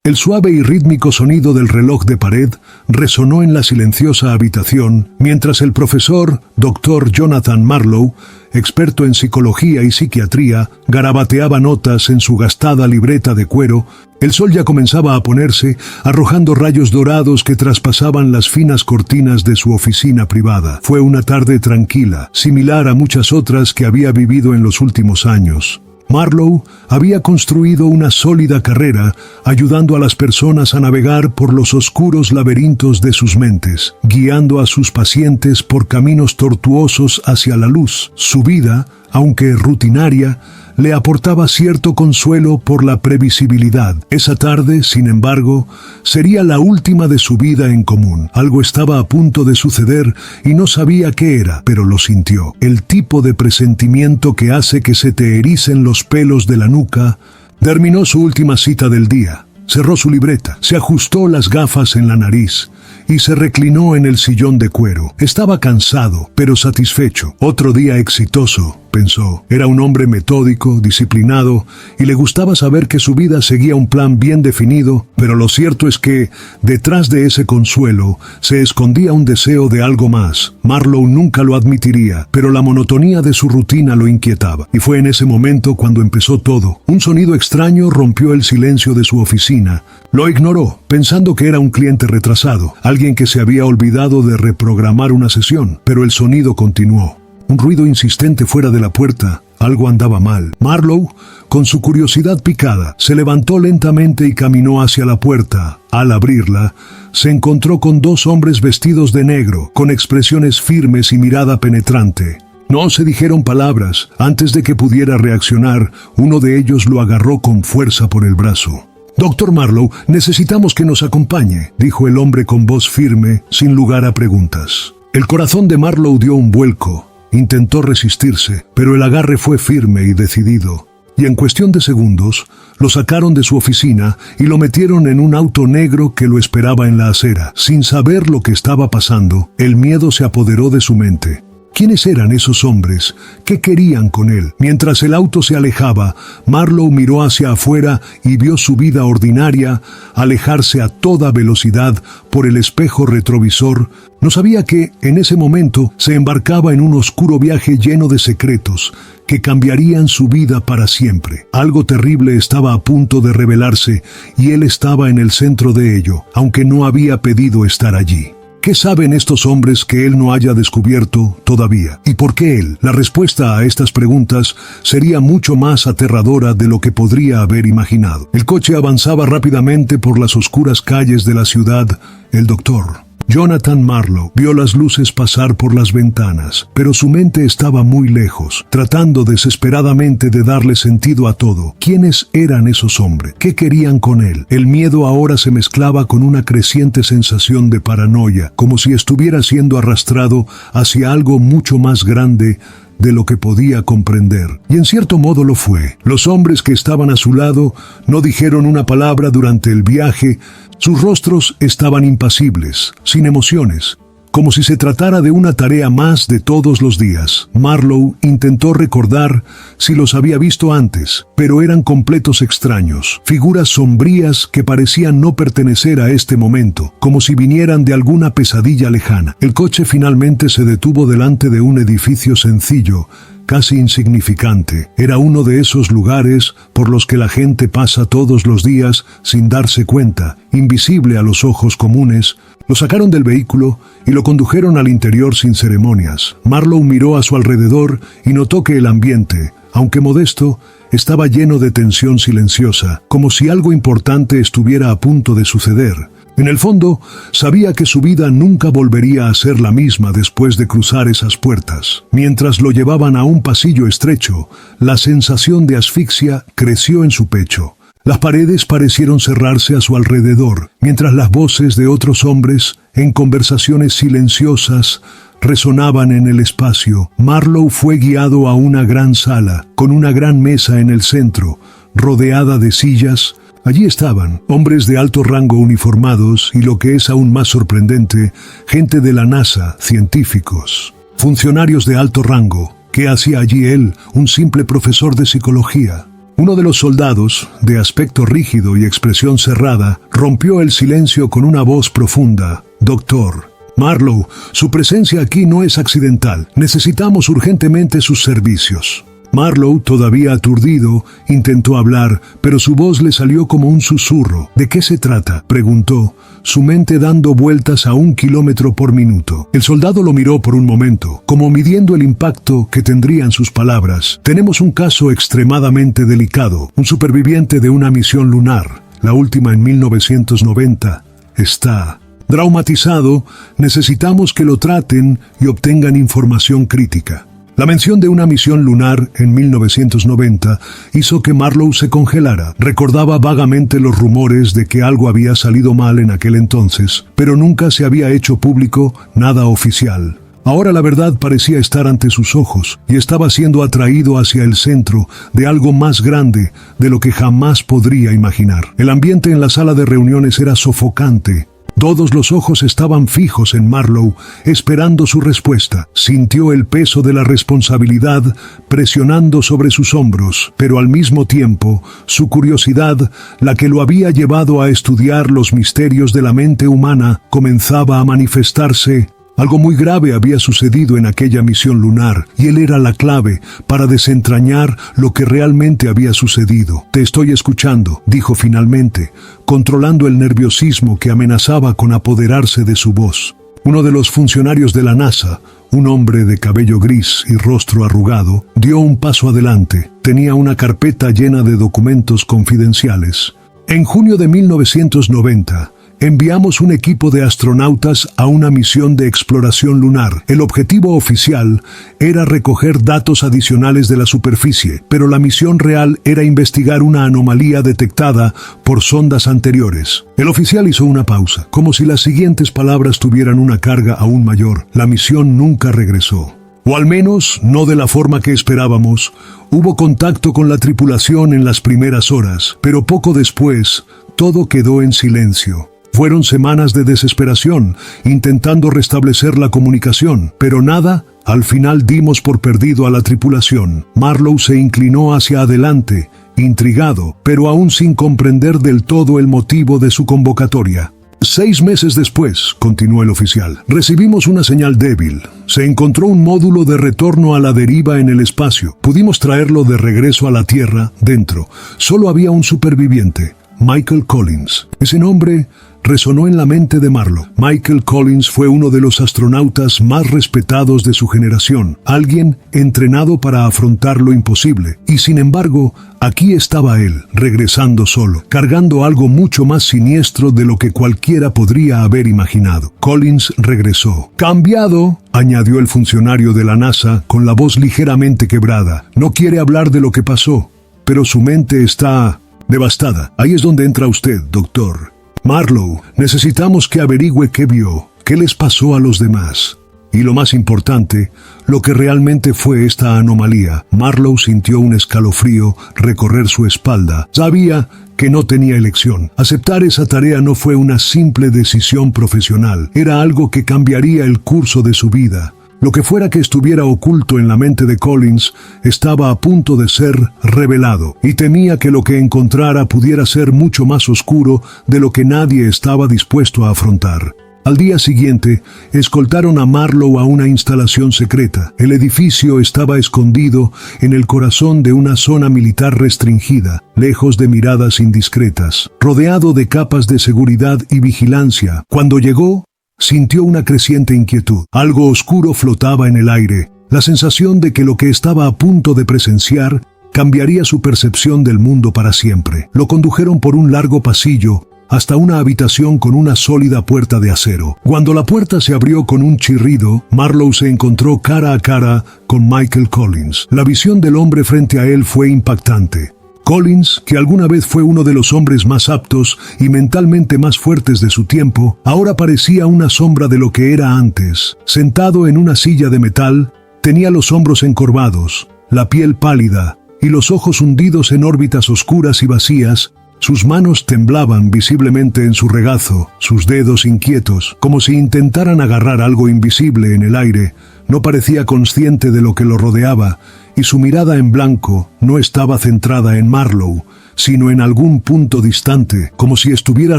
El suave y rítmico sonido del reloj de pared resonó en la silenciosa habitación mientras el profesor, Dr. Jonathan Marlowe, experto en psicología y psiquiatría, garabateaba notas en su gastada libreta de cuero. El sol ya comenzaba a ponerse, arrojando rayos dorados que traspasaban las finas cortinas de su oficina privada. Fue una tarde tranquila, similar a muchas otras que había vivido en los últimos años. Marlowe había construido una sólida carrera, ayudando a las personas a navegar por los oscuros laberintos de sus mentes, guiando a sus pacientes por caminos tortuosos hacia la luz. Su vida, aunque rutinaria, le aportaba cierto consuelo por la previsibilidad. Esa tarde, sin embargo, sería la última de su vida en común. Algo estaba a punto de suceder y no sabía qué era, pero lo sintió. El tipo de presentimiento que hace que se te ericen los pelos de la nuca. Terminó su última cita del día. Cerró su libreta, se ajustó las gafas en la nariz y se reclinó en el sillón de cuero. Estaba cansado, pero satisfecho. Otro día exitoso, pensó. Era un hombre metódico, disciplinado, y le gustaba saber que su vida seguía un plan bien definido, pero lo cierto es que, detrás de ese consuelo, se escondía un deseo de algo más. Marlowe nunca lo admitiría, pero la monotonía de su rutina lo inquietaba. Y fue en ese momento cuando empezó todo. Un sonido extraño rompió el silencio de su oficina. Lo ignoró, pensando que era un cliente retrasado, alguien que se había olvidado de reprogramar una sesión, pero el sonido continuó. Un ruido insistente fuera de la puerta. Algo andaba mal. Marlowe, con su curiosidad picada, se levantó lentamente y caminó hacia la puerta. Al abrirla, se encontró con dos hombres vestidos de negro, con expresiones firmes y mirada penetrante. No se dijeron palabras. Antes de que pudiera reaccionar, uno de ellos lo agarró con fuerza por el brazo. «Dr. Marlowe, necesitamos que nos acompañe», dijo el hombre con voz firme, sin lugar a preguntas. El corazón de Marlowe dio un vuelco. Intentó resistirse, pero el agarre fue firme y decidido. Y en cuestión de segundos, lo sacaron de su oficina y lo metieron en un auto negro que lo esperaba en la acera. Sin saber lo que estaba pasando, el miedo se apoderó de su mente. ¿Quiénes eran esos hombres? ¿Qué querían con él? Mientras el auto se alejaba, Marlowe miró hacia afuera y vio su vida ordinaria alejarse a toda velocidad por el espejo retrovisor. No sabía que, en ese momento, se embarcaba en un oscuro viaje lleno de secretos que cambiarían su vida para siempre. Algo terrible estaba a punto de revelarse y él estaba en el centro de ello, aunque no había pedido estar allí. ¿Qué saben estos hombres que él no haya descubierto todavía? ¿Y por qué él? La respuesta a estas preguntas sería mucho más aterradora de lo que podría haber imaginado. El coche avanzaba rápidamente por las oscuras calles de la ciudad. El doctor Jonathan Marlowe vio las luces pasar por las ventanas, pero su mente estaba muy lejos, tratando desesperadamente de darle sentido a todo. ¿Quiénes eran esos hombres? ¿Qué querían con él? El miedo ahora se mezclaba con una creciente sensación de paranoia, como si estuviera siendo arrastrado hacia algo mucho más grande de lo que podía comprender. Y en cierto modo lo fue. Los hombres que estaban a su lado no dijeron una palabra durante el viaje. Sus rostros estaban impasibles, sin emociones, como si se tratara de una tarea más de todos los días. Marlowe intentó recordar si los había visto antes, pero eran completos extraños, figuras sombrías que parecían no pertenecer a este momento, como si vinieran de alguna pesadilla lejana. El coche finalmente se detuvo delante de un edificio sencillo, casi insignificante. Era uno de esos lugares por los que la gente pasa todos los días sin darse cuenta, invisible a los ojos comunes. Lo sacaron del vehículo y lo condujeron al interior sin ceremonias. Marlowe miró a su alrededor y notó que el ambiente, aunque modesto, estaba lleno de tensión silenciosa, como si algo importante estuviera a punto de suceder. En el fondo, sabía que su vida nunca volvería a ser la misma después de cruzar esas puertas. Mientras lo llevaban a un pasillo estrecho, la sensación de asfixia creció en su pecho. Las paredes parecieron cerrarse a su alrededor, mientras las voces de otros hombres, en conversaciones silenciosas, resonaban en el espacio. Marlowe fue guiado a una gran sala, con una gran mesa en el centro, rodeada de sillas. Allí estaban hombres de alto rango uniformados y, lo que es aún más sorprendente, gente de la NASA, científicos, funcionarios de alto rango. ¿Qué hacía allí él, un simple profesor de psicología? Uno de los soldados, de aspecto rígido y expresión cerrada, rompió el silencio con una voz profunda. «Doctor Marlowe, su presencia aquí no es accidental. Necesitamos urgentemente sus servicios». Marlowe, todavía aturdido, intentó hablar, pero su voz le salió como un susurro. «¿De qué se trata?», preguntó, su mente dando vueltas a 1 kilómetro por minuto. El soldado lo miró por un momento, como midiendo el impacto que tendrían sus palabras. «Tenemos un caso extremadamente delicado. Un superviviente de una misión lunar, la última en 1990, está traumatizado. Necesitamos que lo traten y obtengan información crítica». La mención de una misión lunar en 1990 hizo que Marlowe se congelara. Recordaba vagamente los rumores de que algo había salido mal en aquel entonces, pero nunca se había hecho público nada oficial. Ahora la verdad parecía estar ante sus ojos y estaba siendo atraído hacia el centro de algo más grande de lo que jamás podría imaginar. El ambiente en la sala de reuniones era sofocante. Todos los ojos estaban fijos en Marlowe, esperando su respuesta. Sintió el peso de la responsabilidad presionando sobre sus hombros, pero al mismo tiempo, su curiosidad, la que lo había llevado a estudiar los misterios de la mente humana, comenzaba a manifestarse. Algo muy grave había sucedido en aquella misión lunar, y él era la clave para desentrañar lo que realmente había sucedido. «Te estoy escuchando», dijo finalmente, controlando el nerviosismo que amenazaba con apoderarse de su voz. Uno de los funcionarios de la NASA, un hombre de cabello gris y rostro arrugado, dio un paso adelante. Tenía una carpeta llena de documentos confidenciales. «En junio de 1990, enviamos un equipo de astronautas a una misión de exploración lunar. El objetivo oficial era recoger datos adicionales de la superficie, pero la misión real era investigar una anomalía detectada por sondas anteriores». El oficial hizo una pausa, como si las siguientes palabras tuvieran una carga aún mayor. «La misión nunca regresó. O al menos no de la forma que esperábamos. Hubo contacto con la tripulación en las primeras horas, pero poco después todo quedó en silencio». Fueron semanas de desesperación, intentando restablecer la comunicación, pero nada. Al final dimos por perdido a la tripulación. Marlowe se inclinó hacia adelante, intrigado, pero aún sin comprender del todo el motivo de su convocatoria. 6 meses después, continuó el oficial, recibimos una señal débil. Se encontró un módulo de retorno a la deriva en el espacio. Pudimos traerlo de regreso a la Tierra. Dentro solo había un superviviente, Michael Collins. Ese nombre resonó en la mente de Marlowe. Michael Collins fue uno de los astronautas más respetados de su generación, alguien entrenado para afrontar lo imposible. Y sin embargo, aquí estaba él, regresando solo, cargando algo mucho más siniestro de lo que cualquiera podría haber imaginado. Collins regresó. «Cambiado», añadió el funcionario de la NASA con la voz ligeramente quebrada. «No quiere hablar de lo que pasó, pero su mente está devastada. Ahí es donde entra usted, doctor Marlowe. Necesitamos que averigüe qué vio, qué les pasó a los demás. Y lo más importante, lo que realmente fue esta anomalía». Marlowe sintió un escalofrío recorrer su espalda. Sabía que no tenía elección. Aceptar esa tarea no fue una simple decisión profesional. Era algo que cambiaría el curso de su vida. Lo que fuera que estuviera oculto en la mente de Collins estaba a punto de ser revelado, y temía que lo que encontrara pudiera ser mucho más oscuro de lo que nadie estaba dispuesto a afrontar. Al día siguiente, escoltaron a Marlowe a una instalación secreta. El edificio estaba escondido en el corazón de una zona militar restringida, lejos de miradas indiscretas, rodeado de capas de seguridad y vigilancia. Cuando llegó, sintió una creciente inquietud. Algo oscuro flotaba en el aire, la sensación de que lo que estaba a punto de presenciar cambiaría su percepción del mundo para siempre. Lo condujeron por un largo pasillo hasta una habitación con una sólida puerta de acero. Cuando la puerta se abrió con un chirrido, Marlowe se encontró cara a cara con Michael Collins. La visión del hombre frente a él fue impactante. Collins, que alguna vez fue uno de los hombres más aptos y mentalmente más fuertes de su tiempo, ahora parecía una sombra de lo que era antes. Sentado en una silla de metal, tenía los hombros encorvados, la piel pálida y los ojos hundidos en órbitas oscuras y vacías. Sus manos temblaban visiblemente en su regazo, sus dedos inquietos, como si intentaran agarrar algo invisible en el aire. No parecía consciente de lo que lo rodeaba, y su mirada en blanco no estaba centrada en Marlowe, sino en algún punto distante, como si estuviera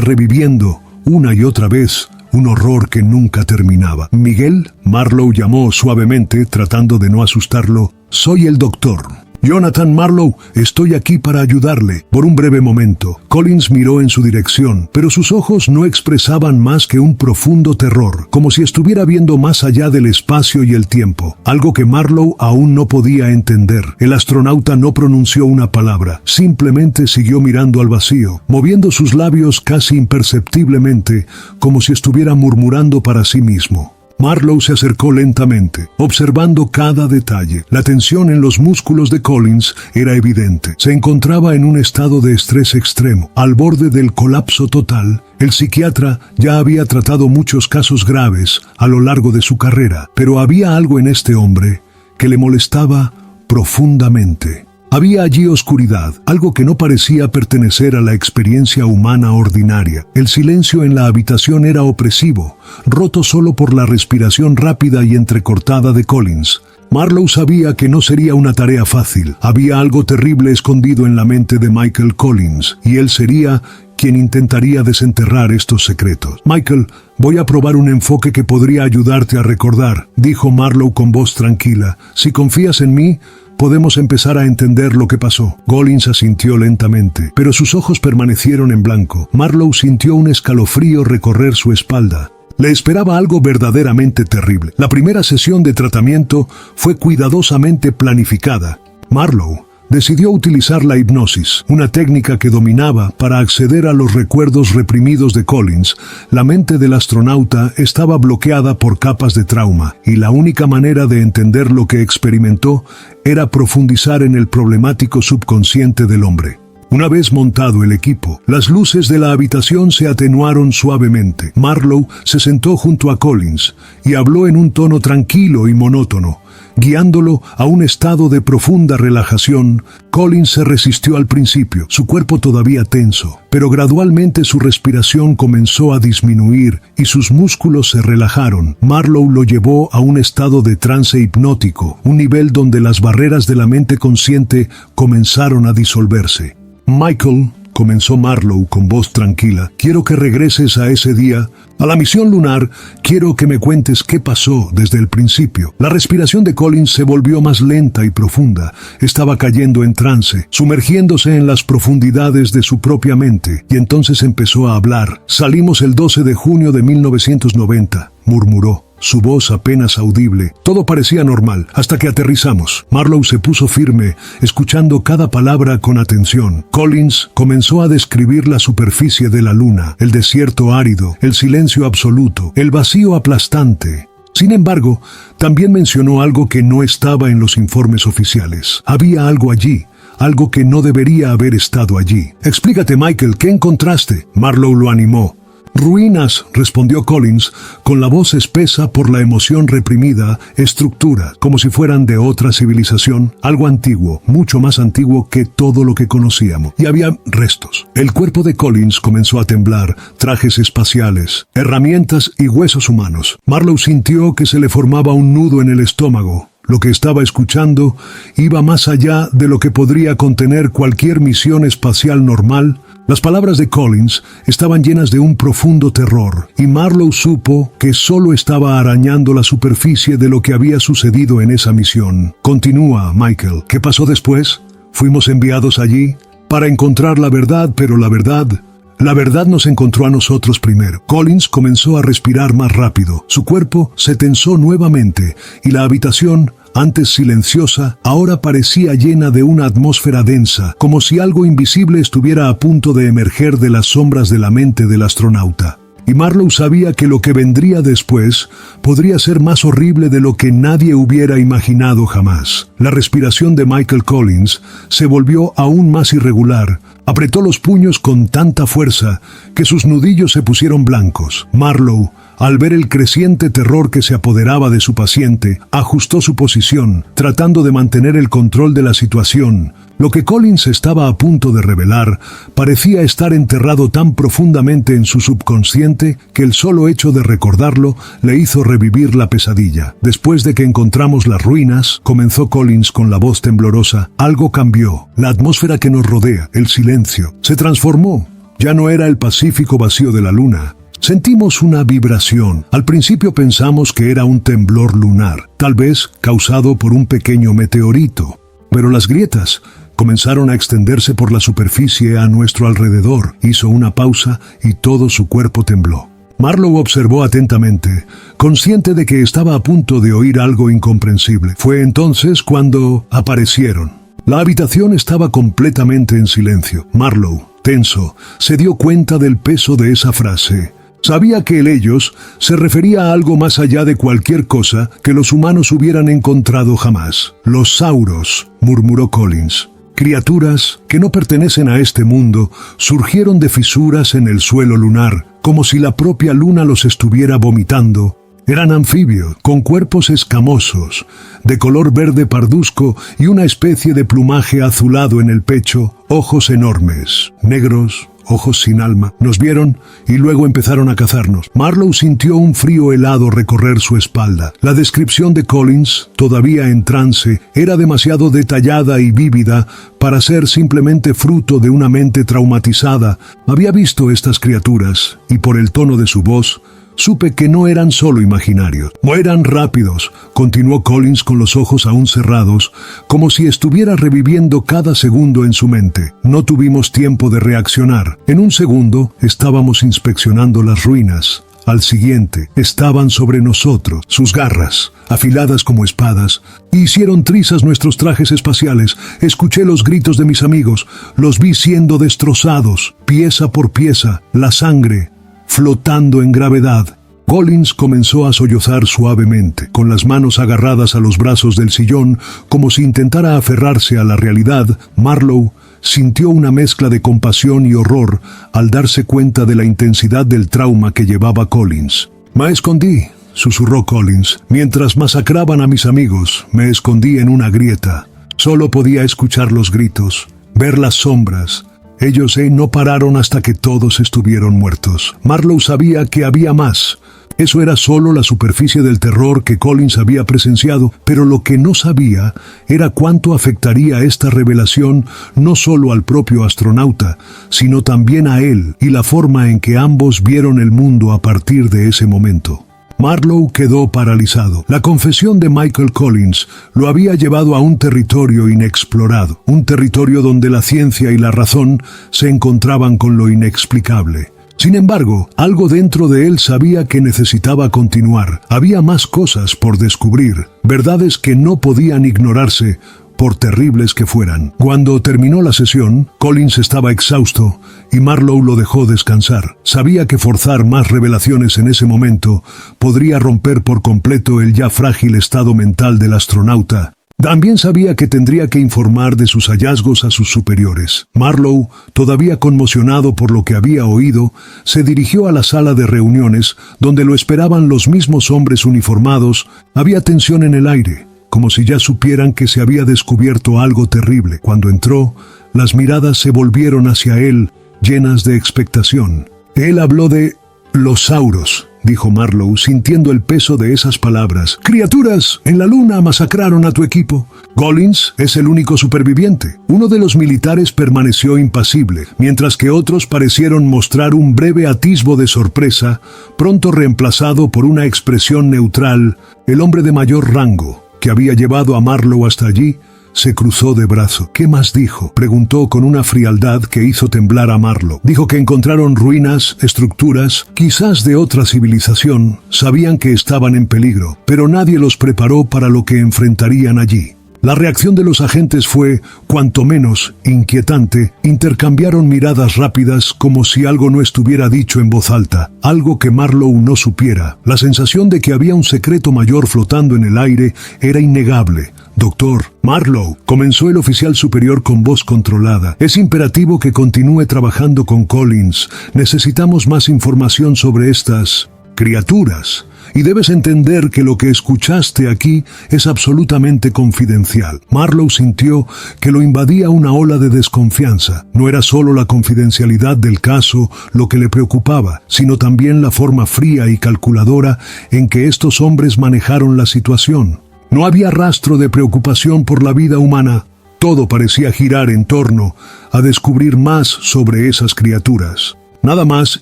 reviviendo una y otra vez un horror que nunca terminaba. «Miguel», Marlowe llamó suavemente, tratando de no asustarlo. «Soy el doctor». «Jonathan Marlowe, estoy aquí para ayudarle». Por un breve momento, Collins miró en su dirección, pero sus ojos no expresaban más que un profundo terror, como si estuviera viendo más allá del espacio y el tiempo, algo que Marlowe aún no podía entender. El astronauta no pronunció una palabra, simplemente siguió mirando al vacío, moviendo sus labios casi imperceptiblemente, como si estuviera murmurando para sí mismo. Marlowe se acercó lentamente, observando cada detalle. La tensión en los músculos de Collins era evidente. Se encontraba en un estado de estrés extremo, al borde del colapso total. El psiquiatra ya había tratado muchos casos graves a lo largo de su carrera, pero había algo en este hombre que le molestaba profundamente. Había allí oscuridad, algo que no parecía pertenecer a la experiencia humana ordinaria. El silencio en la habitación era opresivo, roto solo por la respiración rápida y entrecortada de Collins. Marlowe sabía que no sería una tarea fácil. Había algo terrible escondido en la mente de Michael Collins, y él sería quien intentaría desenterrar estos secretos. «Michael, voy a probar un enfoque que podría ayudarte a recordar», dijo Marlowe con voz tranquila. «Si confías en mí, podemos empezar a entender lo que pasó». Collins asintió lentamente, pero sus ojos permanecieron en blanco. Marlowe sintió un escalofrío recorrer su espalda. Le esperaba algo verdaderamente terrible. La primera sesión de tratamiento fue cuidadosamente planificada. Marlowe decidió utilizar la hipnosis, una técnica que dominaba para acceder a los recuerdos reprimidos de Collins. La mente del astronauta estaba bloqueada por capas de trauma, y la única manera de entender lo que experimentó era profundizar en el problemático subconsciente del hombre. Una vez montado el equipo, las luces de la habitación se atenuaron suavemente. Marlowe se sentó junto a Collins y habló en un tono tranquilo y monótono, guiándolo a un estado de profunda relajación. Collins se resistió al principio, su cuerpo todavía tenso, pero gradualmente su respiración comenzó a disminuir y sus músculos se relajaron. Marlowe lo llevó a un estado de trance hipnótico, un nivel donde las barreras de la mente consciente comenzaron a disolverse. «Michael», comenzó Marlowe con voz tranquila, «quiero que regreses a ese día, a la misión lunar. Quiero que me cuentes qué pasó desde el principio». La respiración de Collins se volvió más lenta y profunda. Estaba cayendo en trance, sumergiéndose en las profundidades de su propia mente, y entonces empezó a hablar. «Salimos el 12 de junio de 1990, murmuró, su voz apenas audible. «Todo parecía normal, hasta que aterrizamos». Marlowe se puso firme, escuchando cada palabra con atención. Collins comenzó a describir la superficie de la luna, el desierto árido, el silencio absoluto, el vacío aplastante. Sin embargo, también mencionó algo que no estaba en los informes oficiales. Había algo allí, algo que no debería haber estado allí. «Explícate, Michael, ¿qué encontraste?». Marlowe lo animó. «Ruinas», respondió Collins, con la voz espesa por la emoción reprimida, «estructuras, como si fueran de otra civilización, algo antiguo, mucho más antiguo que todo lo que conocíamos. Y había restos». El cuerpo de Collins comenzó a temblar, trajes espaciales, herramientas y huesos humanos. Marlowe sintió que se le formaba un nudo en el estómago. Lo que estaba escuchando iba más allá de lo que podría contener cualquier misión espacial normal. Las palabras de Collins estaban llenas de un profundo terror, y Marlowe supo que solo estaba arañando la superficie de lo que había sucedido en esa misión. «Continúa, Michael. ¿Qué pasó después? Fuimos enviados allí para encontrar la verdad, pero la verdad nos encontró a nosotros primero». Collins comenzó a respirar más rápido. Su cuerpo se tensó nuevamente, y la habitación, antes silenciosa, ahora parecía llena de una atmósfera densa, como si algo invisible estuviera a punto de emerger de las sombras de la mente del astronauta. Y Marlowe sabía que lo que vendría después podría ser más horrible de lo que nadie hubiera imaginado jamás. La respiración de Michael Collins se volvió aún más irregular. Apretó los puños con tanta fuerza que sus nudillos se pusieron blancos. Marlowe Al ver el creciente terror que se apoderaba de su paciente, ajustó su posición, tratando de mantener el control de la situación. Lo que Collins estaba a punto de revelar parecía estar enterrado tan profundamente en su subconsciente que el solo hecho de recordarlo le hizo revivir la pesadilla. Después de que encontramos las ruinas, comenzó Collins con la voz temblorosa, algo cambió. La atmósfera que nos rodea, el silencio, se transformó. Ya no era el pacífico vacío de la luna. Sentimos una vibración. Al principio pensamos que era un temblor lunar, tal vez causado por un pequeño meteorito. Pero las grietas comenzaron a extenderse por la superficie a nuestro alrededor. Hizo una pausa y todo su cuerpo tembló. Marlowe observó atentamente, consciente de que estaba a punto de oír algo incomprensible. Fue entonces cuando aparecieron. La habitación estaba completamente en silencio. Marlowe, tenso, se dio cuenta del peso de esa frase. Sabía que el ellos se refería a algo más allá de cualquier cosa que los humanos hubieran encontrado jamás. Los sauros, murmuró Collins. Criaturas que no pertenecen a este mundo surgieron de fisuras en el suelo lunar, como si la propia luna los estuviera vomitando. Eran anfibios, con cuerpos escamosos, de color verde parduzco y una especie de plumaje azulado en el pecho, ojos enormes, negros, ojos sin alma. Nos vieron y luego empezaron a cazarnos. Marlowe sintió un frío helado recorrer su espalda. La descripción de Collins, todavía en trance, era demasiado detallada y vívida para ser simplemente fruto de una mente traumatizada. Había visto estas criaturas y por el tono de su voz, supe que no eran solo imaginarios. Eran rápidos, continuó Collins con los ojos aún cerrados, como si estuviera reviviendo cada segundo en su mente. No tuvimos tiempo de reaccionar. En un segundo estábamos inspeccionando las ruinas. Al siguiente, estaban sobre nosotros. Sus garras, afiladas como espadas, hicieron trizas nuestros trajes espaciales. Escuché los gritos de mis amigos. Los vi siendo destrozados, pieza por pieza, la sangre flotando en gravedad. Collins comenzó a sollozar suavemente, con las manos agarradas a los brazos del sillón, como si intentara aferrarse a la realidad. Marlowe sintió una mezcla de compasión y horror al darse cuenta de la intensidad del trauma que llevaba Collins. Me escondí, susurró Collins. Mientras masacraban a mis amigos, me escondí en una grieta. Solo podía escuchar los gritos, ver las sombras. Ellos no pararon hasta que todos estuvieron muertos. Marlowe sabía que había más. Eso era solo la superficie del terror que Collins había presenciado, pero lo que no sabía era cuánto afectaría esta revelación no solo al propio astronauta, sino también a él y la forma en que ambos vieron el mundo a partir de ese momento. Marlowe quedó paralizado. La confesión de Michael Collins lo había llevado a un territorio inexplorado, un territorio donde la ciencia y la razón se encontraban con lo inexplicable. Sin embargo, algo dentro de él sabía que necesitaba continuar. Había más cosas por descubrir, verdades que no podían ignorarse, por terribles que fueran. Cuando terminó la sesión, Collins estaba exhausto y Marlowe lo dejó descansar. Sabía que forzar más revelaciones en ese momento podría romper por completo el ya frágil estado mental del astronauta. También sabía que tendría que informar de sus hallazgos a sus superiores. Marlowe, todavía conmocionado por lo que había oído, se dirigió a la sala de reuniones, donde lo esperaban los mismos hombres uniformados. Había tensión en el aire, como si ya supieran que se había descubierto algo terrible. Cuando entró, las miradas se volvieron hacia él, llenas de expectación. Él habló de los sauros, dijo Marlowe, sintiendo el peso de esas palabras. Criaturas en la luna masacraron a tu equipo. Collins es el único superviviente. Uno de los militares permaneció impasible, mientras que otros parecieron mostrar un breve atisbo de sorpresa, pronto reemplazado por una expresión neutral. El hombre de mayor rango, que había llevado a Marlowe hasta allí, se cruzó de brazo. ¿Qué más dijo?, preguntó con una frialdad que hizo temblar a Marlowe. Dijo que encontraron ruinas, estructuras, quizás de otra civilización. Sabían que estaban en peligro, pero nadie los preparó para lo que enfrentarían allí. La reacción de los agentes fue, cuanto menos, inquietante. Intercambiaron miradas rápidas como si algo no estuviera dicho en voz alta, algo que Marlowe no supiera. La sensación de que había un secreto mayor flotando en el aire era innegable. Doctor Marlowe, comenzó el oficial superior con voz controlada. Es imperativo que continúe trabajando con Collins. Necesitamos más información sobre estas criaturas. Y debes entender que lo que escuchaste aquí es absolutamente confidencial. Marlowe sintió que lo invadía una ola de desconfianza. No era solo la confidencialidad del caso lo que le preocupaba, sino también la forma fría y calculadora en que estos hombres manejaron la situación. No había rastro de preocupación por la vida humana. Todo parecía girar en torno a descubrir más sobre esas criaturas. Nada más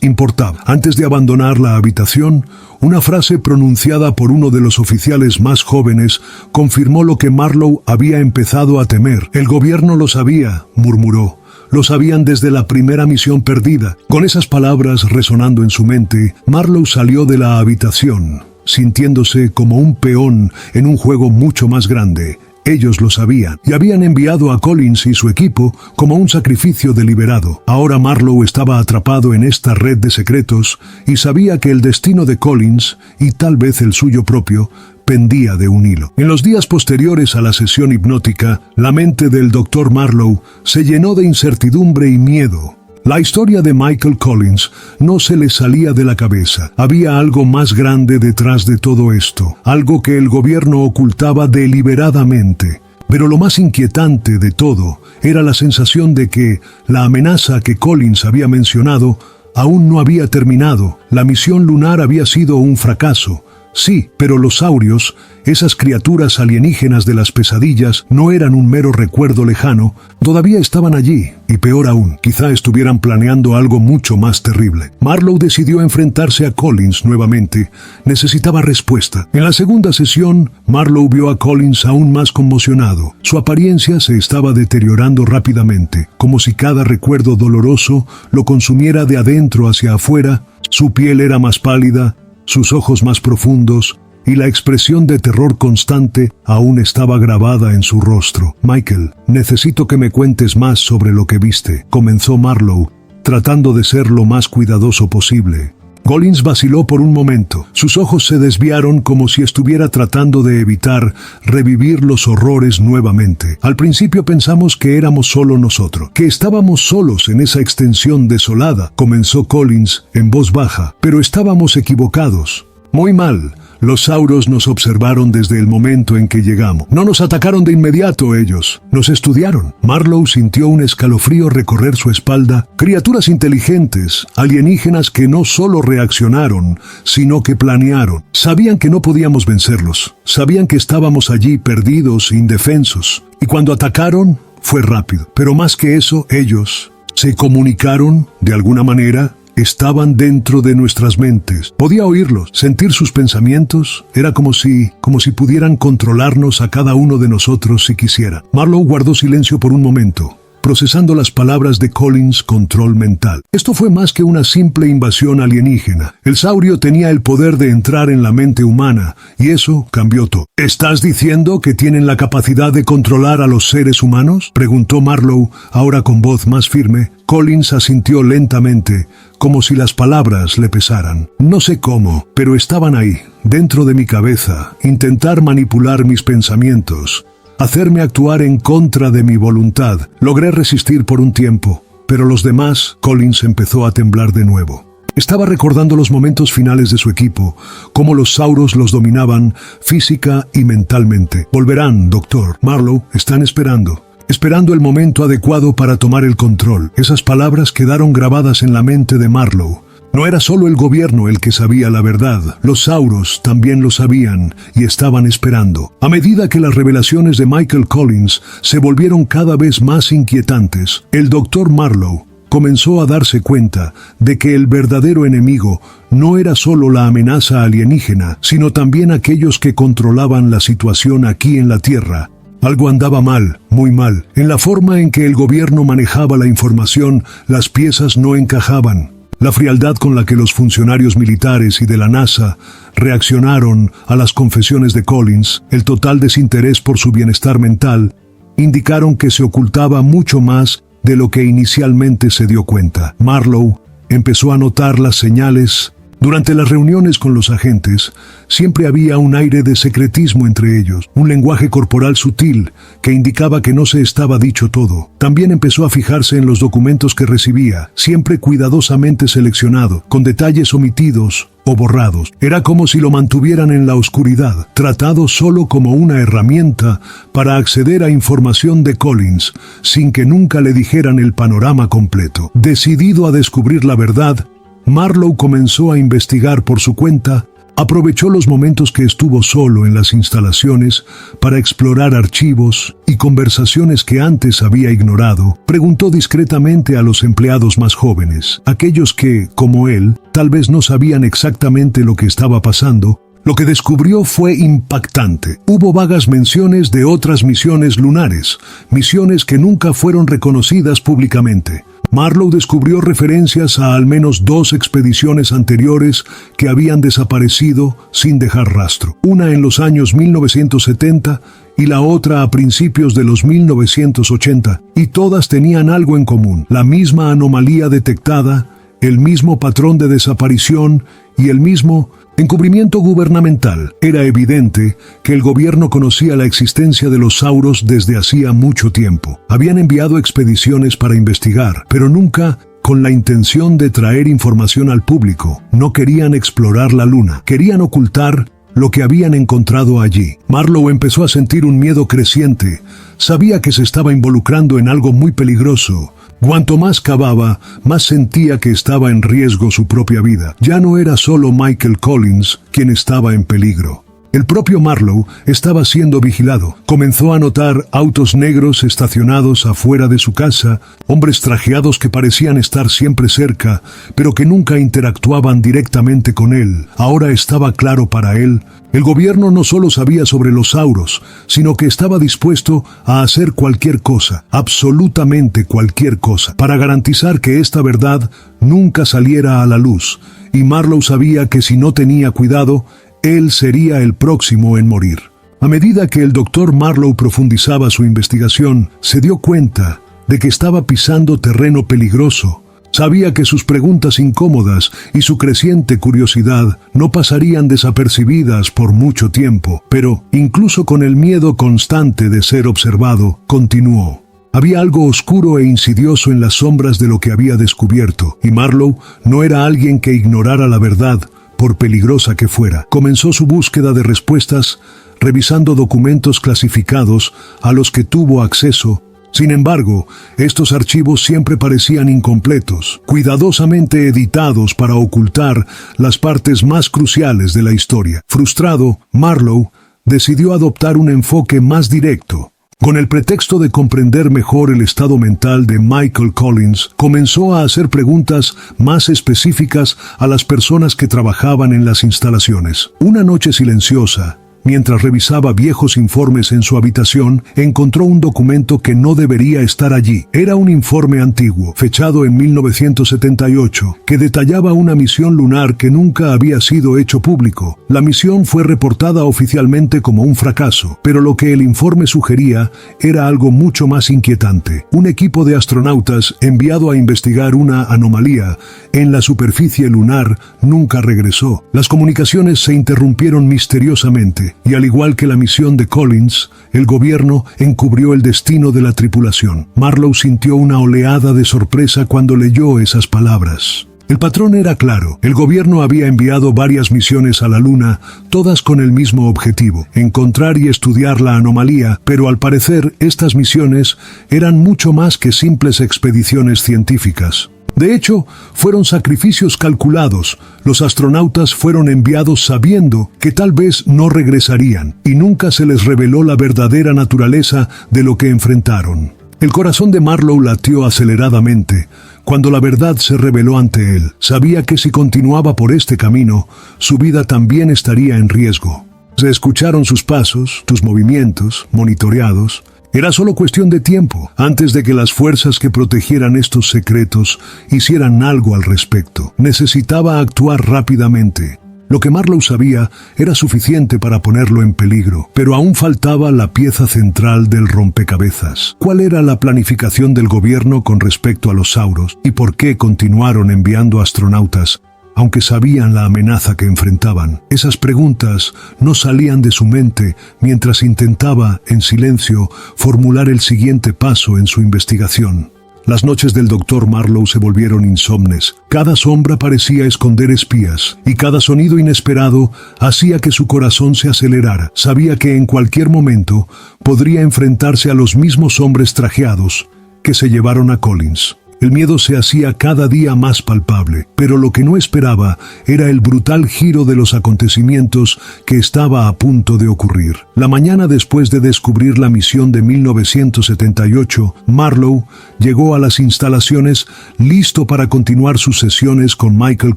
importaba. Antes de abandonar la habitación, una frase pronunciada por uno de los oficiales más jóvenes confirmó lo que Marlowe había empezado a temer. El gobierno lo sabía, murmuró. Lo sabían desde la primera misión perdida. Con esas palabras resonando en su mente, Marlowe salió de la habitación, sintiéndose como un peón en un juego mucho más grande. Ellos lo sabían, y habían enviado a Collins y su equipo como un sacrificio deliberado. Ahora Marlowe estaba atrapado en esta red de secretos y sabía que el destino de Collins, y tal vez el suyo propio, pendía de un hilo. En los días posteriores a la sesión hipnótica, la mente del Dr. Marlowe se llenó de incertidumbre y miedo. La historia de Michael Collins no se le salía de la cabeza. Había algo más grande detrás de todo esto, algo que el gobierno ocultaba deliberadamente. Pero lo más inquietante de todo era la sensación de que la amenaza que Collins había mencionado aún no había terminado. La misión lunar había sido un fracaso. Sí, pero los saurios, esas criaturas alienígenas de las pesadillas, no eran un mero recuerdo lejano, todavía estaban allí, y peor aún, quizá estuvieran planeando algo mucho más terrible. Marlowe decidió enfrentarse a Collins nuevamente. Necesitaba respuesta. En la segunda sesión, Marlowe vio a Collins aún más conmocionado. Su apariencia se estaba deteriorando rápidamente, como si cada recuerdo doloroso lo consumiera de adentro hacia afuera. Su piel era más pálida, sus ojos más profundos, y la expresión de terror constante aún estaba grabada en su rostro. «Michael, necesito que me cuentes más sobre lo que viste», comenzó Marlowe, tratando de ser lo más cuidadoso posible. Collins vaciló por un momento. Sus ojos se desviaron como si estuviera tratando de evitar revivir los horrores nuevamente. Al principio pensamos que éramos solo nosotros, que estábamos solos en esa extensión desolada, comenzó Collins en voz baja, pero estábamos equivocados. Muy mal. Los sauros nos observaron desde el momento en que llegamos. No nos atacaron de inmediato ellos, nos estudiaron. Marlowe sintió un escalofrío recorrer su espalda. Criaturas inteligentes, alienígenas que no solo reaccionaron, sino que planearon. Sabían que no podíamos vencerlos. Sabían que estábamos allí perdidos, indefensos. Y cuando atacaron, fue rápido. Pero más que eso, ellos se comunicaron de alguna manera. Estaban dentro de nuestras mentes. Podía oírlos, sentir sus pensamientos. Era como si pudieran controlarnos a cada uno de nosotros si quisieran. Marlowe guardó silencio por un momento, procesando las palabras de Collins. Control mental. Esto fue más que una simple invasión alienígena. El saurio tenía el poder de entrar en la mente humana, y eso cambió todo. ¿Estás diciendo que tienen la capacidad de controlar a los seres humanos?, preguntó Marlowe, ahora con voz más firme. Collins asintió lentamente, como si las palabras le pesaran. No sé cómo, pero estaban ahí, dentro de mi cabeza, intentar manipular mis pensamientos, hacerme actuar en contra de mi voluntad. Logré resistir por un tiempo, pero los demás. Collins empezó a temblar de nuevo. Estaba recordando los momentos finales de su equipo, cómo los sauros los dominaban física y mentalmente. Volverán, doctor. Marlowe, están esperando el momento adecuado para tomar el control. Esas palabras quedaron grabadas en la mente de Marlowe. No era solo el gobierno el que sabía la verdad, los sauros también lo sabían y estaban esperando. A medida que las revelaciones de Michael Collins se volvieron cada vez más inquietantes, el Dr. Marlowe comenzó a darse cuenta de que el verdadero enemigo no era solo la amenaza alienígena, sino también aquellos que controlaban la situación aquí en la Tierra. Algo andaba mal, muy mal. En la forma en que el gobierno manejaba la información, las piezas no encajaban. La frialdad con la que los funcionarios militares y de la NASA reaccionaron a las confesiones de Collins, el total desinterés por su bienestar mental, indicaron que se ocultaba mucho más de lo que inicialmente se dio cuenta. Marlowe empezó a notar las señales. Durante las reuniones con los agentes, siempre había un aire de secretismo entre ellos, un lenguaje corporal sutil que indicaba que no se estaba dicho todo. También empezó a fijarse en los documentos que recibía, siempre cuidadosamente seleccionado, con detalles omitidos o borrados. Era como si lo mantuvieran en la oscuridad, tratado solo como una herramienta para acceder a información de Collins, sin que nunca le dijeran el panorama completo. Decidido a descubrir la verdad, Marlowe comenzó a investigar por su cuenta. Aprovechó los momentos que estuvo solo en las instalaciones para explorar archivos y conversaciones que antes había ignorado. Preguntó discretamente a los empleados más jóvenes, aquellos que, como él, tal vez no sabían exactamente lo que estaba pasando. Lo que descubrió fue impactante. Hubo vagas menciones de otras misiones lunares, misiones que nunca fueron reconocidas públicamente. Marlowe descubrió referencias a al menos 2 expediciones anteriores que habían desaparecido sin dejar rastro. Una en los años 1970 y la otra a principios de los 1980, y todas tenían algo en común: la misma anomalía detectada, el mismo patrón de desaparición y el mismo encubrimiento gubernamental. Era evidente que el gobierno conocía la existencia de los sauros desde hacía mucho tiempo. Habían enviado expediciones para investigar, pero nunca con la intención de traer información al público. No querían explorar la luna, querían ocultar lo que habían encontrado allí. Marlowe empezó a sentir un miedo creciente. Sabía que se estaba involucrando en algo muy peligroso. Cuanto más cavaba, más sentía que estaba en riesgo su propia vida. Ya no era solo Michael Collins quien estaba en peligro. El propio Marlowe estaba siendo vigilado. Comenzó a notar autos negros estacionados afuera de su casa, hombres trajeados que parecían estar siempre cerca, pero que nunca interactuaban directamente con él. Ahora estaba claro para él: el gobierno no solo sabía sobre los sauros, sino que estaba dispuesto a hacer cualquier cosa, absolutamente cualquier cosa, para garantizar que esta verdad nunca saliera a la luz. Y Marlowe sabía que si no tenía cuidado, él sería el próximo en morir. A medida que el Dr. Marlowe profundizaba su investigación, se dio cuenta de que estaba pisando terreno peligroso. Sabía que sus preguntas incómodas y su creciente curiosidad no pasarían desapercibidas por mucho tiempo, pero, incluso con el miedo constante de ser observado, continuó. Había algo oscuro e insidioso en las sombras de lo que había descubierto, y Marlowe no era alguien que ignorara la verdad, por peligrosa que fuera. Comenzó su búsqueda de respuestas, revisando documentos clasificados a los que tuvo acceso. Sin embargo, estos archivos siempre parecían incompletos, cuidadosamente editados para ocultar las partes más cruciales de la historia. Frustrado, Marlowe decidió adoptar un enfoque más directo. Con el pretexto de comprender mejor el estado mental de Michael Collins, comenzó a hacer preguntas más específicas a las personas que trabajaban en las instalaciones. Una noche silenciosa, mientras revisaba viejos informes en su habitación, encontró un documento que no debería estar allí. Era un informe antiguo, fechado en 1978, que detallaba una misión lunar que nunca había sido hecho público. La misión fue reportada oficialmente como un fracaso, pero lo que el informe sugería era algo mucho más inquietante. Un equipo de astronautas enviado a investigar una anomalía en la superficie lunar nunca regresó. Las comunicaciones se interrumpieron misteriosamente, y al igual que la misión de Collins, el gobierno encubrió el destino de la tripulación. Marlowe sintió una oleada de sorpresa cuando leyó esas palabras. El patrón era claro. El gobierno había enviado varias misiones a la Luna, todas con el mismo objetivo: encontrar y estudiar la anomalía, pero al parecer estas misiones eran mucho más que simples expediciones científicas. De hecho, fueron sacrificios calculados. Los astronautas fueron enviados sabiendo que tal vez no regresarían, y nunca se les reveló la verdadera naturaleza de lo que enfrentaron. El corazón de Marlowe latió aceleradamente cuando la verdad se reveló ante él. Sabía que si continuaba por este camino, su vida también estaría en riesgo. Se escucharon sus pasos, sus movimientos, monitoreados. Era solo cuestión de tiempo antes de que las fuerzas que protegieran estos secretos hicieran algo al respecto. Necesitaba actuar rápidamente. Lo que Marlowe sabía era suficiente para ponerlo en peligro, pero aún faltaba la pieza central del rompecabezas. ¿Cuál era la planificación del gobierno con respecto a los sauros y por qué continuaron enviando astronautas aunque sabían la amenaza que enfrentaban. Esas preguntas no salían de su mente mientras intentaba, en silencio, formular el siguiente paso en su investigación. Las noches del Dr. Marlowe se volvieron insomnes. Cada sombra parecía esconder espías, y cada sonido inesperado hacía que su corazón se acelerara. Sabía que en cualquier momento podría enfrentarse a los mismos hombres trajeados que se llevaron a Collins. El miedo se hacía cada día más palpable, pero lo que no esperaba era el brutal giro de los acontecimientos que estaba a punto de ocurrir. La mañana después de descubrir la misión de 1978, Marlowe llegó a las instalaciones listo para continuar sus sesiones con Michael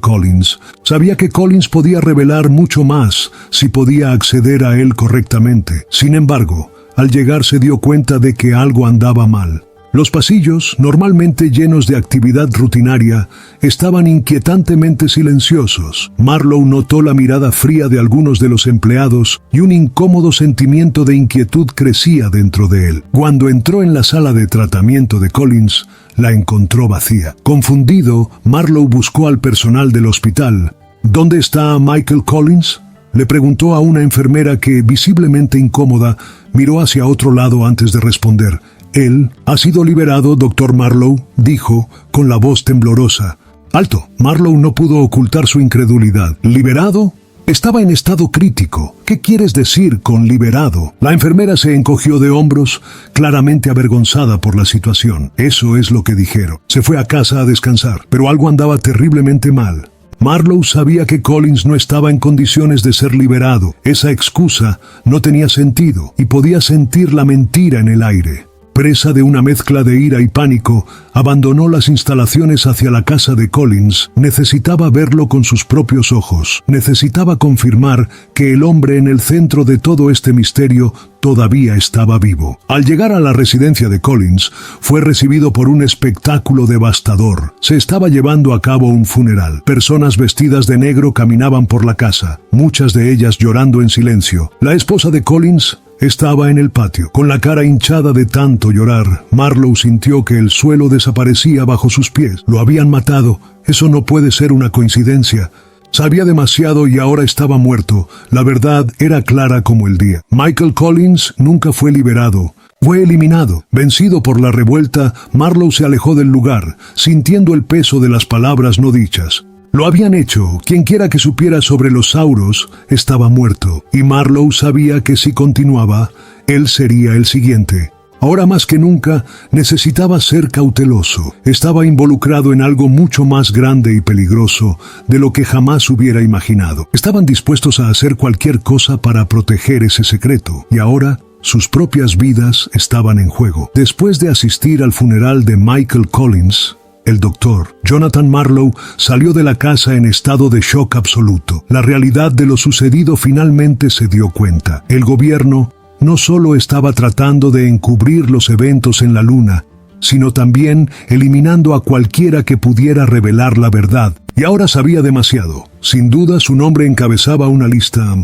Collins. Sabía que Collins podía revelar mucho más si podía acceder a él correctamente. Sin embargo, al llegar se dio cuenta de que algo andaba mal. Los pasillos, normalmente llenos de actividad rutinaria, estaban inquietantemente silenciosos. Marlowe notó la mirada fría de algunos de los empleados y un incómodo sentimiento de inquietud crecía dentro de él. Cuando entró en la sala de tratamiento de Collins, la encontró vacía. Confundido, Marlowe buscó al personal del hospital. ¿Dónde está Michael Collins?, le preguntó a una enfermera que, visiblemente incómoda, miró hacia otro lado antes de responder. «Él ha sido liberado, Dr. Marlowe», dijo, con la voz temblorosa. «¡Alto!». Marlowe no pudo ocultar su incredulidad. «¿Liberado? Estaba en estado crítico. ¿Qué quieres decir con liberado?». La enfermera se encogió de hombros, claramente avergonzada por la situación. «Eso es lo que dijeron. Se fue a casa a descansar, pero algo andaba terriblemente mal». Marlowe sabía que Collins no estaba en condiciones de ser liberado. Esa excusa no tenía sentido y podía sentir la mentira en el aire. Presa de una mezcla de ira y pánico, abandonó las instalaciones hacia la casa de Collins. Necesitaba verlo con sus propios ojos. Necesitaba confirmar que el hombre en el centro de todo este misterio todavía estaba vivo. Al llegar a la residencia de Collins, fue recibido por un espectáculo devastador. Se estaba llevando a cabo un funeral. Personas vestidas de negro caminaban por la casa, muchas de ellas llorando en silencio. La esposa de Collins estaba en el patio, con la cara hinchada de tanto llorar. Marlowe sintió que el suelo desaparecía bajo sus pies. Lo habían matado. Eso no puede ser una coincidencia. Sabía demasiado y ahora estaba muerto. La verdad era clara como el día. Michael Collins nunca fue liberado. Fue eliminado. Vencido por la revuelta, Marlowe se alejó del lugar, sintiendo el peso de las palabras no dichas. Lo habían hecho. Quienquiera que supiera sobre los Sauros estaba muerto, y Marlowe sabía que si continuaba, él sería el siguiente. Ahora más que nunca, necesitaba ser cauteloso. Estaba involucrado en algo mucho más grande y peligroso de lo que jamás hubiera imaginado. Estaban dispuestos a hacer cualquier cosa para proteger ese secreto, y ahora sus propias vidas estaban en juego. Después de asistir al funeral de Michael Collins, el doctor Jonathan Marlowe salió de la casa en estado de shock absoluto. La realidad de lo sucedido finalmente se dio cuenta. El gobierno no solo estaba tratando de encubrir los eventos en la Luna, sino también eliminando a cualquiera que pudiera revelar la verdad. Y ahora sabía demasiado. Sin duda su nombre encabezaba una lista.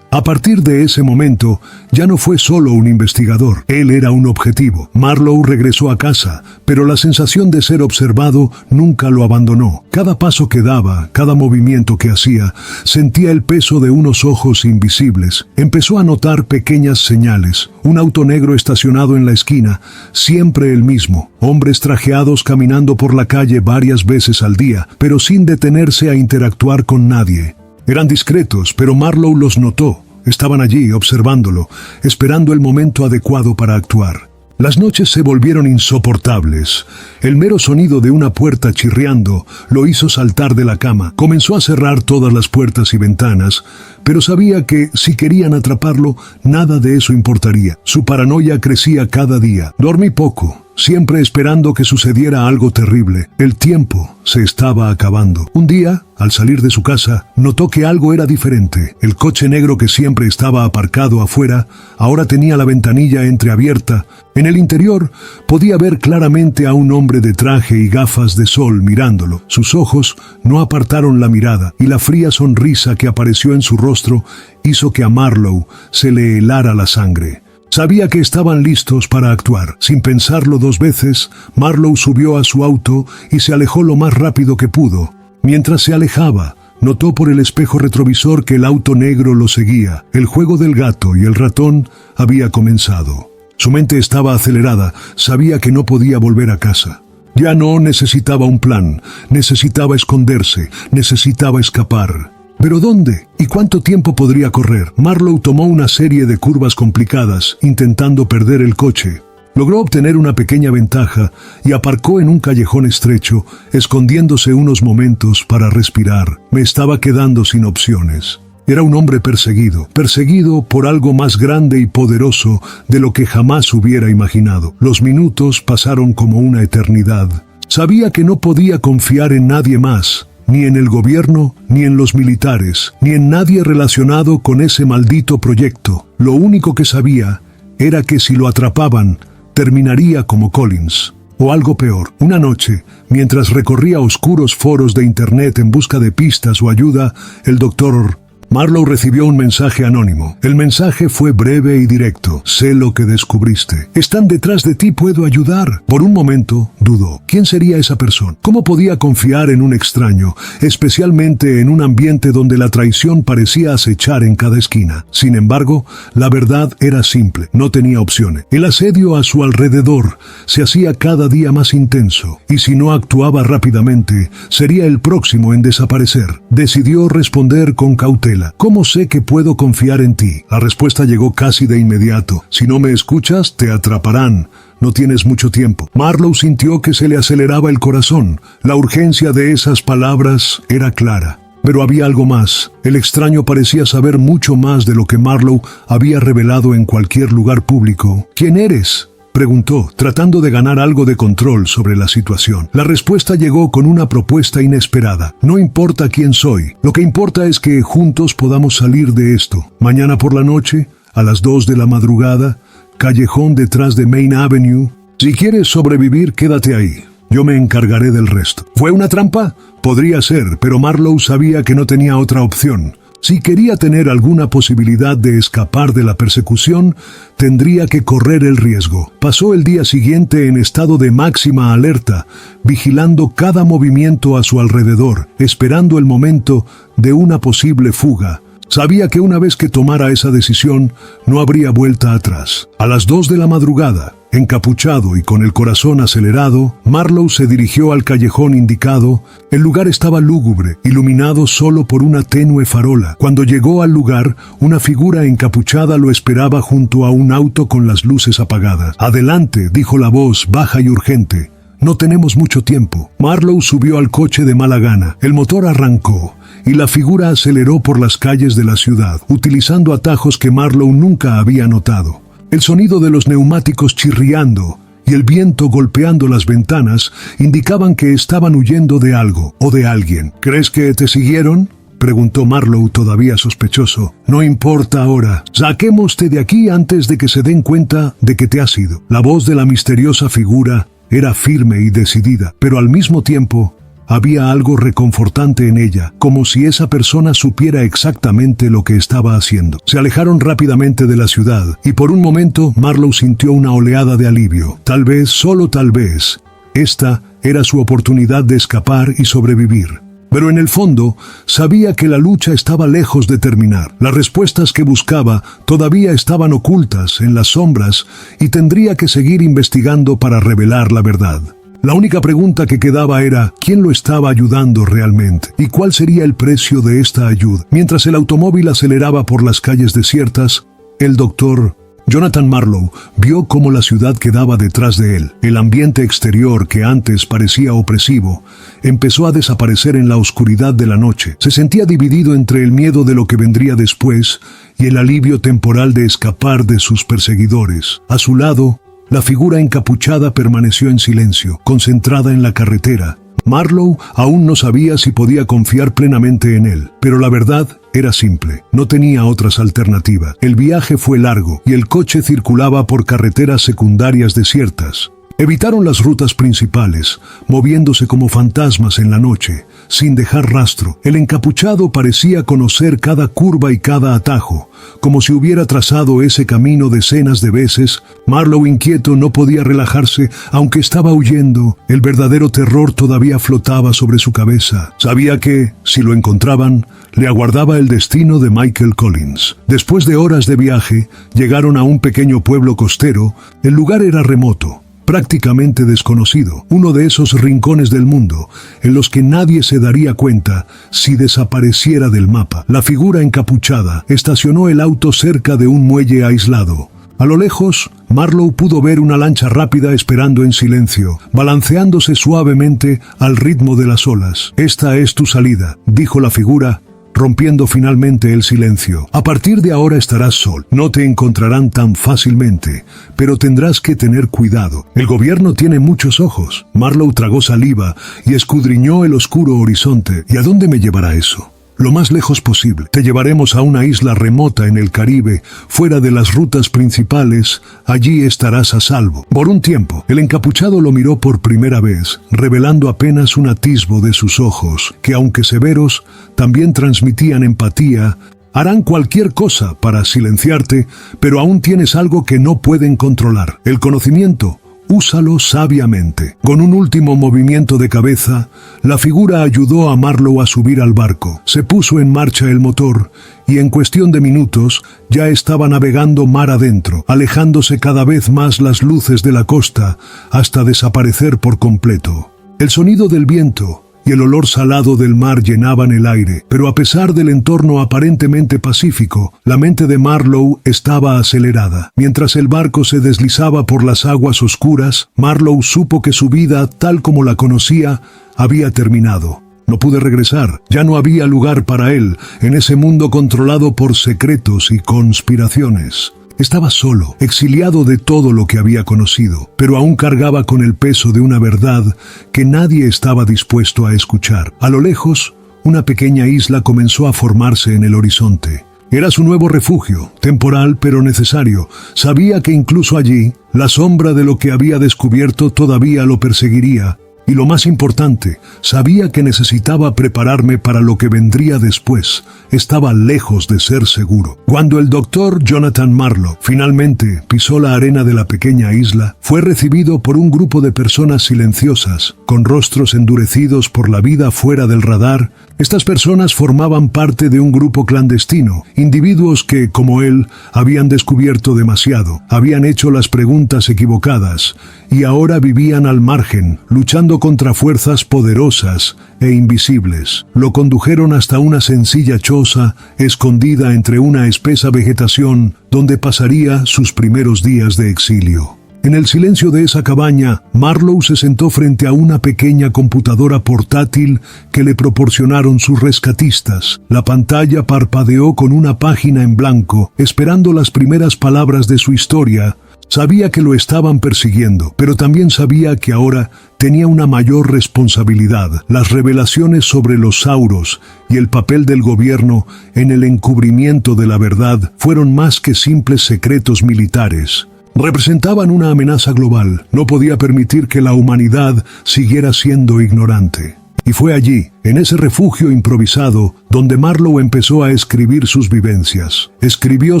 A partir de ese momento, ya no fue solo un investigador, él era un objetivo. Marlowe regresó a casa, pero la sensación de ser observado nunca lo abandonó. Cada paso que daba, cada movimiento que hacía, sentía el peso de unos ojos invisibles. Empezó a notar pequeñas señales. Un auto negro estacionado en la esquina, siempre el mismo. Hombres trajeados caminando por la calle varias veces al día, pero sin detenerse a interactuar con nadie. Eran discretos, pero Marlowe los notó. Estaban allí, observándolo, esperando el momento adecuado para actuar. Las noches se volvieron insoportables. El mero sonido de una puerta chirriando lo hizo saltar de la cama. Comenzó a cerrar todas las puertas y ventanas, pero sabía que, si querían atraparlo, nada de eso importaría. Su paranoia crecía cada día. Dormí poco, siempre esperando que sucediera algo terrible. El tiempo se estaba acabando. Un día, al salir de su casa, notó que algo era diferente. El coche negro que siempre estaba aparcado afuera, ahora tenía la ventanilla entreabierta. En el interior, podía ver claramente a un hombre de traje y gafas de sol mirándolo. Sus ojos no apartaron la mirada, y la fría sonrisa que apareció en su rostro hizo que a Marlowe se le helara la sangre. Sabía que estaban listos para actuar. Sin pensarlo dos veces, Marlowe subió a su auto y se alejó lo más rápido que pudo. Mientras se alejaba, Notó por el espejo retrovisor que el auto negro lo seguía. El juego del gato y el ratón había comenzado. Su mente estaba acelerada, sabía que no podía volver a casa. Ya no necesitaba un plan, necesitaba esconderse, necesitaba escapar. ¿Pero dónde? ¿Y cuánto tiempo podría correr? Marlowe tomó una serie de curvas complicadas, intentando perder el coche. Logró obtener una pequeña ventaja y aparcó en un callejón estrecho, escondiéndose unos momentos para respirar. Me estaba quedando sin opciones. Era un hombre perseguido por algo más grande y poderoso de lo que jamás hubiera imaginado. Los minutos pasaron como una eternidad. Sabía que no podía confiar en nadie más, ni en el gobierno, ni en los militares, ni en nadie relacionado con ese maldito proyecto. Lo único que sabía era que si lo atrapaban, terminaría como Collins. O algo peor. Una noche, mientras recorría oscuros foros de internet en busca de pistas o ayuda, el doctor Marlowe recibió un mensaje anónimo. El mensaje fue breve y directo. Sé lo que descubriste. Están detrás de ti, ¿puedo ayudar? Por un momento, dudó. ¿Quién sería esa persona? ¿Cómo podía confiar en un extraño, especialmente en un ambiente donde la traición parecía acechar en cada esquina? Sin embargo, la verdad era simple. No tenía opciones. El asedio a su alrededor se hacía cada día más intenso, y si no actuaba rápidamente, sería el próximo en desaparecer. Decidió responder con cautela. ¿Cómo sé que puedo confiar en ti? La respuesta llegó casi de inmediato. Si no me escuchas, te atraparán. No tienes mucho tiempo. Marlowe sintió que se le aceleraba el corazón. La urgencia de esas palabras era clara. Pero había algo más. El extraño parecía saber mucho más de lo que Marlowe había revelado en cualquier lugar público. ¿Quién eres?, preguntó, tratando de ganar algo de control sobre la situación. La respuesta llegó con una propuesta inesperada. No importa quién soy. Lo que importa es que juntos podamos salir de esto. Mañana por la noche, a las 2 de la madrugada, callejón detrás de Main Avenue. Si quieres sobrevivir, quédate ahí. Yo me encargaré del resto. ¿Fue una trampa? Podría ser, pero Marlowe sabía que no tenía otra opción. Si quería tener alguna posibilidad de escapar de la persecución, tendría que correr el riesgo. Pasó el día siguiente en estado de máxima alerta, vigilando cada movimiento a su alrededor, esperando el momento de una posible fuga. Sabía que una vez que tomara esa decisión, no habría vuelta atrás. A las 2 de la madrugada, encapuchado y con el corazón acelerado, Marlowe se dirigió al callejón indicado. El lugar estaba lúgubre, iluminado solo por una tenue farola. Cuando llegó al lugar, una figura encapuchada lo esperaba junto a un auto con las luces apagadas. «Adelante», dijo la voz baja y urgente. «No tenemos mucho tiempo». Marlowe subió al coche de mala gana. El motor arrancó y la figura aceleró por las calles de la ciudad, utilizando atajos que Marlowe nunca había notado. El sonido de los neumáticos chirriando y el viento golpeando las ventanas indicaban que estaban huyendo de algo o de alguien. «¿Crees que te siguieron?», preguntó Marlowe todavía sospechoso. «No importa ahora. Saquémoste de aquí antes de que se den cuenta de que te has ido». La voz de la misteriosa figura era firme y decidida, pero al mismo tiempo había algo reconfortante en ella, como si esa persona supiera exactamente lo que estaba haciendo. Se alejaron rápidamente de la ciudad, y por un momento Marlowe sintió una oleada de alivio. Tal vez, solo tal vez, esta era su oportunidad de escapar y sobrevivir. Pero en el fondo, sabía que la lucha estaba lejos de terminar. Las respuestas que buscaba todavía estaban ocultas en las sombras y tendría que seguir investigando para revelar la verdad. La única pregunta que quedaba era ¿quién lo estaba ayudando realmente? ¿Y cuál sería el precio de esta ayuda? Mientras el automóvil aceleraba por las calles desiertas, el doctor Jonathan Marlowe vio cómo la ciudad quedaba detrás de él. El ambiente exterior, que antes parecía opresivo, empezó a desaparecer en la oscuridad de la noche. Se sentía dividido entre el miedo de lo que vendría después y el alivio temporal de escapar de sus perseguidores. A su lado, la figura encapuchada permaneció en silencio, concentrada en la carretera. Marlowe aún no sabía si podía confiar plenamente en él, pero la verdad era simple. No tenía otras alternativas. El viaje fue largo y el coche circulaba por carreteras secundarias desiertas. Evitaron las rutas principales, moviéndose como fantasmas en la noche, sin dejar rastro. El encapuchado parecía conocer cada curva y cada atajo, como si hubiera trazado ese camino decenas de veces. Marlowe, inquieto, no podía relajarse, aunque estaba huyendo. El verdadero terror todavía flotaba sobre su cabeza. Sabía que, si lo encontraban, le aguardaba el destino de Michael Collins. Después de horas de viaje, llegaron a un pequeño pueblo costero. El lugar era remoto, prácticamente desconocido, uno de esos rincones del mundo en los que nadie se daría cuenta si desapareciera del mapa. La figura encapuchada estacionó el auto cerca de un muelle aislado. A lo lejos, Marlowe pudo ver una lancha rápida esperando en silencio, balanceándose suavemente al ritmo de las olas. «Esta es tu salida», dijo la figura, rompiendo finalmente el silencio. «A partir de ahora estarás solo. No te encontrarán tan fácilmente, pero tendrás que tener cuidado. El gobierno tiene muchos ojos». Marlowe tragó saliva y escudriñó el oscuro horizonte. «¿Y a dónde me llevará eso?» «Lo más lejos posible. Te llevaremos a una isla remota en el Caribe, fuera de las rutas principales. Allí estarás a salvo. Por un tiempo». El encapuchado lo miró por primera vez, revelando apenas un atisbo de sus ojos, que aunque severos, también transmitían empatía. «Harán cualquier cosa para silenciarte, pero aún tienes algo que no pueden controlar: el conocimiento. Úsalo sabiamente». Con un último movimiento de cabeza, la figura ayudó a Marlowe a subir al barco. Se puso en marcha el motor y en cuestión de minutos ya estaba navegando mar adentro, alejándose cada vez más las luces de la costa hasta desaparecer por completo. El sonido del viento y el olor salado del mar llenaban el aire, pero a pesar del entorno aparentemente pacífico, la mente de Marlowe estaba acelerada. Mientras el barco se deslizaba por las aguas oscuras, Marlowe supo que su vida, tal como la conocía, había terminado. No pude regresar. Ya no había lugar para él en ese mundo controlado por secretos y conspiraciones. Estaba solo, exiliado de todo lo que había conocido, pero aún cargaba con el peso de una verdad que nadie estaba dispuesto a escuchar. A lo lejos, una pequeña isla comenzó a formarse en el horizonte. Era su nuevo refugio, temporal pero necesario. Sabía que incluso allí, la sombra de lo que había descubierto todavía lo perseguiría. Y lo más importante, sabía que necesitaba prepararme para lo que vendría después. Estaba lejos de ser seguro. Cuando el doctor Jonathan Marlowe finalmente pisó la arena de la pequeña isla, fue recibido por un grupo de personas silenciosas, con rostros endurecidos por la vida fuera del radar. Estas personas formaban parte de un grupo clandestino, individuos que, como él, habían descubierto demasiado, habían hecho las preguntas equivocadas, y ahora vivían al margen, luchando contra fuerzas poderosas e invisibles. Lo condujeron hasta una sencilla choza, escondida entre una espesa vegetación, donde pasaría sus primeros días de exilio. En el silencio de esa cabaña, Marlowe se sentó frente a una pequeña computadora portátil que le proporcionaron sus rescatistas. La pantalla parpadeó con una página en blanco, esperando las primeras palabras de su historia. Sabía que lo estaban persiguiendo, pero también sabía que ahora tenía una mayor responsabilidad. Las revelaciones sobre los Sauros y el papel del gobierno en el encubrimiento de la verdad fueron más que simples secretos militares. Representaban una amenaza global. No podía permitir que la humanidad siguiera siendo ignorante. Y fue allí, en ese refugio improvisado, donde Marlowe empezó a escribir sus vivencias. Escribió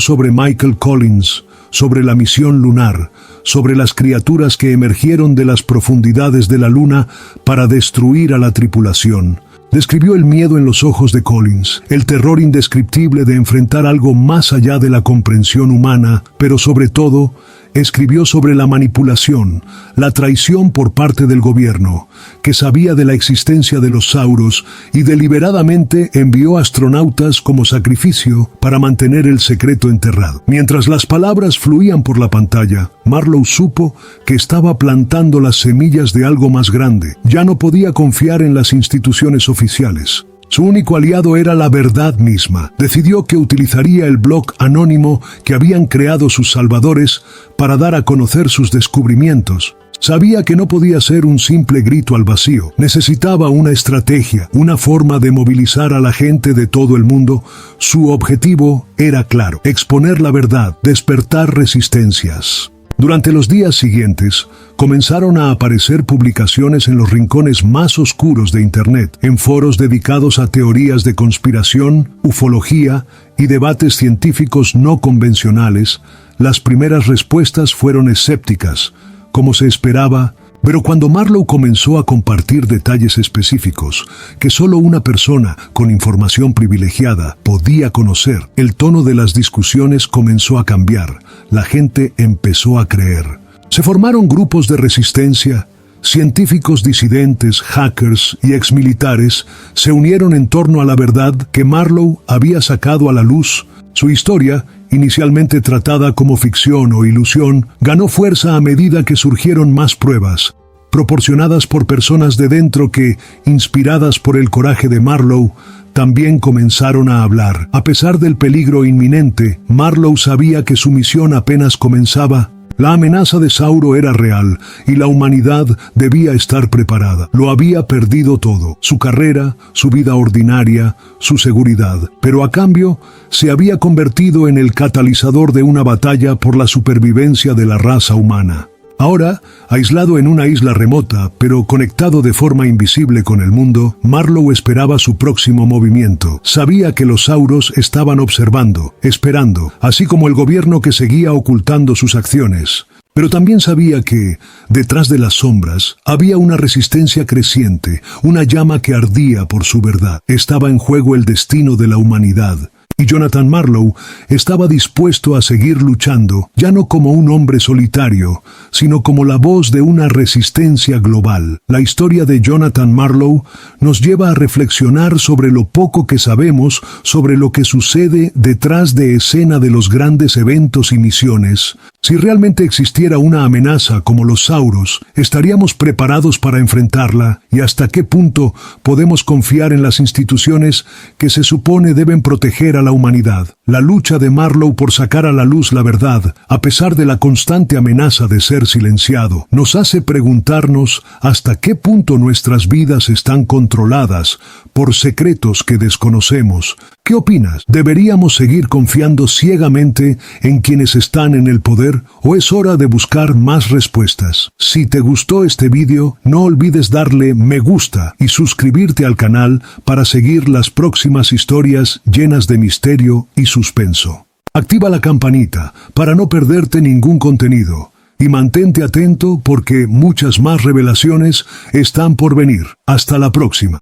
sobre Michael Collins, sobre la misión lunar, sobre las criaturas que emergieron de las profundidades de la luna para destruir a la tripulación. Describió el miedo en los ojos de Collins, el terror indescriptible de enfrentar algo más allá de la comprensión humana, pero sobre todo, escribió sobre la manipulación, la traición por parte del gobierno, que sabía de la existencia de los Sauros y deliberadamente envió astronautas como sacrificio para mantener el secreto enterrado. Mientras las palabras fluían por la pantalla, Marlowe supo que estaba plantando las semillas de algo más grande. Ya no podía confiar en las instituciones oficiales. Su único aliado era la verdad misma. Decidió que utilizaría el blog anónimo que habían creado sus salvadores para dar a conocer sus descubrimientos. Sabía que no podía ser un simple grito al vacío. Necesitaba una estrategia, una forma de movilizar a la gente de todo el mundo. Su objetivo era claro: exponer la verdad, despertar resistencias. Durante los días siguientes, comenzaron a aparecer publicaciones en los rincones más oscuros de Internet, en foros dedicados a teorías de conspiración, ufología y debates científicos no convencionales. Las primeras respuestas fueron escépticas, como se esperaba, pero cuando Marlow comenzó a compartir detalles específicos que solo una persona con información privilegiada podía conocer, el tono de las discusiones comenzó a cambiar. La gente empezó a creer. Se formaron grupos de resistencia. Científicos disidentes, hackers y exmilitares se unieron en torno a la verdad que Marlow había sacado a la luz. Su historia, inicialmente tratada como ficción o ilusión, ganó fuerza a medida que surgieron más pruebas, proporcionadas por personas de dentro que, inspiradas por el coraje de Marlow, también comenzaron a hablar. A pesar del peligro inminente, Marlow sabía que su misión apenas comenzaba. La amenaza de Sauro era real y la humanidad debía estar preparada. Lo había perdido todo: su carrera, su vida ordinaria, su seguridad. Pero a cambio, se había convertido en el catalizador de una batalla por la supervivencia de la raza humana. Ahora, aislado en una isla remota, pero conectado de forma invisible con el mundo, Marlow esperaba su próximo movimiento. Sabía que los Sauros estaban observando, esperando, así como el gobierno que seguía ocultando sus acciones. Pero también sabía que, detrás de las sombras, había una resistencia creciente, una llama que ardía por su verdad. Estaba en juego el destino de la humanidad. Y Jonathan Marlow estaba dispuesto a seguir luchando, ya no como un hombre solitario, sino como la voz de una resistencia global. La historia de Jonathan Marlow nos lleva a reflexionar sobre lo poco que sabemos sobre lo que sucede detrás de escena de los grandes eventos y misiones. Si realmente existiera una amenaza como los Sauros, ¿estaríamos preparados para enfrentarla? ¿Y hasta qué punto podemos confiar en las instituciones que se supone deben proteger a la humanidad? La lucha de Marlow por sacar a la luz la verdad, a pesar de la constante amenaza de ser silenciado, nos hace preguntarnos hasta qué punto nuestras vidas están controladas por secretos que desconocemos. ¿Qué opinas? ¿Deberíamos seguir confiando ciegamente en quienes están en el poder o es hora de buscar más respuestas? Si te gustó este vídeo, no olvides darle me gusta y suscribirte al canal para seguir las próximas historias llenas de misterio y suspenso. Activa la campanita para no perderte ningún contenido y mantente atento porque muchas más revelaciones están por venir. Hasta la próxima.